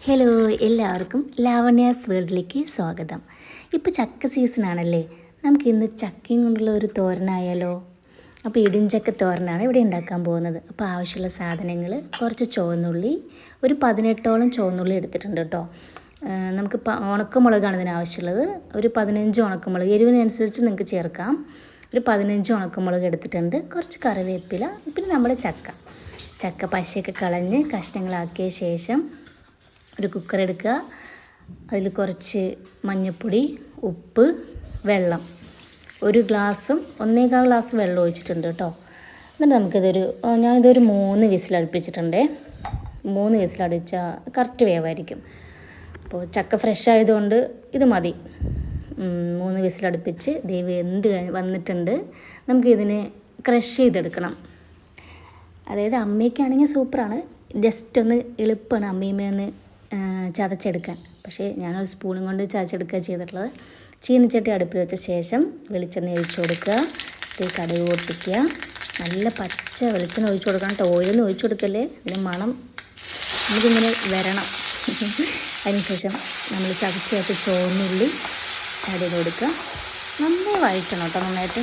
Hello, എല്ലാവർക്കും ലാവണ്യാസ് വേൾഡിലേക്ക് സ്വാഗതം. ഇപ്പോൾ ചക്ക സീസണാണല്ലേ, നമുക്കിന്ന് ചക്കയും കൊണ്ടുള്ള ഒരു തോരനായാലോ? അപ്പോൾ ഇടിഞ്ചക്ക തോരനാണ് ഇവിടെ ഉണ്ടാക്കാൻ പോകുന്നത്. അപ്പോൾ ആവശ്യമുള്ള സാധനങ്ങൾ: കുറച്ച് ചുവന്നുള്ളി, ഒരു 18ഓളം ചുവന്നുള്ളി എടുത്തിട്ടുണ്ട് കേട്ടോ. നമുക്ക് ഉണക്കമുളകാണ് ഇതിന് ആവശ്യമുള്ളത്. ഒരു 15 ഉണക്കമുളക്, എരിവിനനുസരിച്ച് നിങ്ങൾക്ക് ചേർക്കാം. ഒരു 15 ഉണക്കമുളക് എടുത്തിട്ടുണ്ട്. കുറച്ച് കറിവേപ്പില, പിന്നെ നമ്മുടെ ചക്ക പശയൊക്കെ കളഞ്ഞ് കഷ്ണങ്ങളാക്കിയ ശേഷം ഒരു കുക്കർ എടുക്കുക. അതിൽ കുറച്ച് മഞ്ഞൾപ്പൊടി, ഉപ്പ്, വെള്ളം, ഒരു ഗ്ലാസും 1.25 ഗ്ലാസ് വെള്ളം ഒഴിച്ചിട്ടുണ്ട് കേട്ടോ. എന്നിട്ട് ഞാനിതൊരു 3 വിസിലടുപ്പിച്ചിട്ടുണ്ടേ. 3 വിസിലടിച്ചാൽ കറക്റ്റ് വേവായിരിക്കും. അപ്പോൾ ചക്ക ഫ്രഷ് ആയതുകൊണ്ട് ഇത് മതി. 3 വിസിലടുപ്പിച്ച് വെന്ത് വന്നിട്ടുണ്ട്. നമുക്കിതിനെ ക്രഷ് ചെയ്തെടുക്കണം. അതായത് അമ്മയ്ക്കാണെങ്കിൽ സൂപ്പറാണ്, ജസ്റ്റ് ഒന്ന് എളുപ്പമാണ് അമ്മയുമേന്ന് ചതച്ചെടുക്കാൻ. പക്ഷേ ഞാനൊരു സ്പൂണും കൊണ്ട് ചതച്ചെടുക്കുക ചെയ്തിട്ടുള്ളത്. ചീനിച്ചട്ടി അടുപ്പിൽ വെച്ച ശേഷം വെളിച്ചെണ്ണ ഒഴിച്ചു കൊടുക്കുക. കടുക് പൊട്ടിക്കുക. നല്ല പച്ച വെളിച്ചെണ്ണ ഒഴിച്ചു കൊടുക്കണം കേട്ടോ. ഓയിലൊന്നും ഒഴിച്ചു കൊടുക്കല്ലേ, ഇതിന് മണം നമുക്കിങ്ങനെ വരണം. അതിനുശേഷം നമ്മൾ ചതച്ച് വെച്ച ചുവന്നുള്ളി ആഡ് ചെയ്ത് കൊടുക്കുക. നന്നായി വഴറ്റണം കേട്ടോ, നന്നായിട്ട്.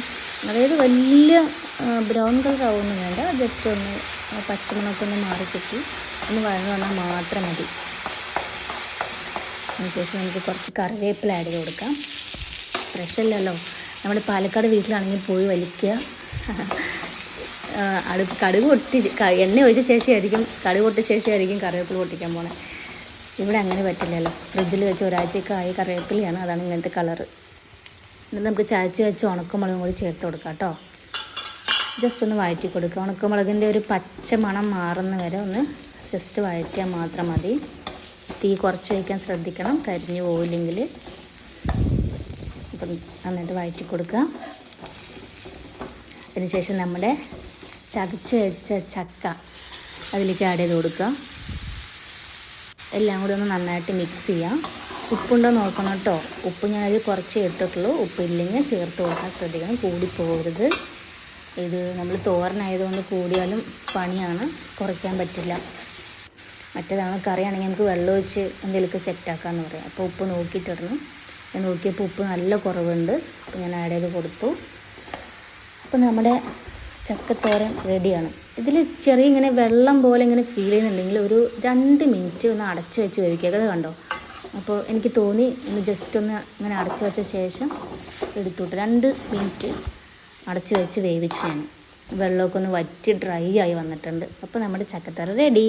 അതായത് വലിയ ബ്രൗൺ കളർ ആവുമൊന്നും വേണ്ട, ജസ്റ്റ് ഒന്ന് പച്ചമണമൊക്കെ ഒന്ന് മാറിക്കിട്ടി ഒന്ന് വഴന്നു വന്നാൽ മാത്രം മതി. അതിനുശേഷം നമുക്ക് കുറച്ച് കറിവേപ്പില ആഡ് ചെയ്ത് കൊടുക്കാം. ഫ്രഷ് അല്ലല്ലോ, നമ്മൾ പാലക്കാട് വീട്ടിലാണെങ്കിൽ പോയി വലിക്കുക. കടുക് പൊട്ടി എണ്ണ ഒഴിച്ച ശേഷമായിരിക്കും കറിവേപ്പില പൊട്ടിക്കാൻ പോണത്. ഇവിടെ അങ്ങനെ പറ്റില്ലല്ലോ. ഫ്രിഡ്ജിൽ വെച്ച് ഒരാഴ്ചയൊക്കെ ആയി കറിവേപ്പിലയാണ്, അതാണ് ഇങ്ങനത്തെ കളറ്. എന്നിട്ട് നമുക്ക് ചതച്ച് വെച്ച് ഉണക്കമുളകും കൂടി ചേർത്ത് കൊടുക്കാം കേട്ടോ. ജസ്റ്റ് ഒന്ന് വഴറ്റി കൊടുക്കുക. ഉണക്കമുളകിൻ്റെ ഒരു പച്ച മണം മാറുന്ന വരെ ഒന്ന് ജസ്റ്റ് വഴറ്റിയാൽ മാത്രം മതി. തീ കുറച്ച് വയ്ക്കാൻ ശ്രദ്ധിക്കണം, കരിഞ്ഞു പോയില്ലെങ്കിൽ. അപ്പം നന്നായിട്ട് വഴറ്റി കൊടുക്കുക. അതിനുശേഷം നമ്മുടെ ചതച്ച് വെച്ച ചക്ക അതിലേക്ക് ആഡ് ചെയ്ത് കൊടുക്കുക. എല്ലാം കൂടി ഒന്ന് നന്നായിട്ട് മിക്സ് ചെയ്യാം. ഉപ്പുണ്ടോ നോക്കണം കേട്ടോ. ഉപ്പ് ഞാനതിൽ കുറച്ച് ഇട്ടിട്ടുള്ളൂ. ഉപ്പില്ലെങ്കിൽ ചേർത്ത് കൊടുക്കാൻ ശ്രദ്ധിക്കണം, കൂടിപ്പോകരുത്. ഇത് നമ്മൾ തോരനായതുകൊണ്ട് കൂടിയാലും പണിയാണ്, കുറയ്ക്കാൻ പറ്റില്ല. മറ്റേതാണ് കറിയാണെങ്കിൽ നമുക്ക് വെള്ളം ഒഴിച്ച് എന്തെങ്കിലുമൊക്കെ സെറ്റാക്കാമെന്ന് പറയാം. അപ്പോൾ ഉപ്പ് നോക്കിയിട്ടിടണം. ഞാൻ നോക്കിയപ്പോൾ ഉപ്പ് നല്ല കുറവുണ്ട്, അപ്പോൾ ഞാൻ ആഡ് ചെയ്ത് കൊടുത്തു. അപ്പോൾ നമ്മുടെ ചക്കത്തോരൻ റെഡിയാണ്. ഇതിൽ ചെറിയ ഇങ്ങനെ വെള്ളം പോലെ ഇങ്ങനെ ഫീൽ ചെയ്യുന്നുണ്ടെങ്കിൽ ഒരു 2 മിനിറ്റ് ഒന്ന് അടച്ച് വെച്ച് വേവിക്കുക. അത് കണ്ടോ? അപ്പോൾ എനിക്ക് തോന്നി ഒന്ന് ജസ്റ്റ് ഒന്ന് ഇങ്ങനെ അടച്ച് വെച്ച ശേഷം എടുത്തുവിട്ട് 2 മിനിറ്റ് അടച്ച് വെച്ച് വേവിച്ചു ഞാൻ. വെള്ളമൊക്കെ ഒന്ന് വറ്റി ഡ്രൈ ആയി വന്നിട്ടുണ്ട്. അപ്പോൾ നമ്മുടെ ചക്കത്തോരൻ റെഡി.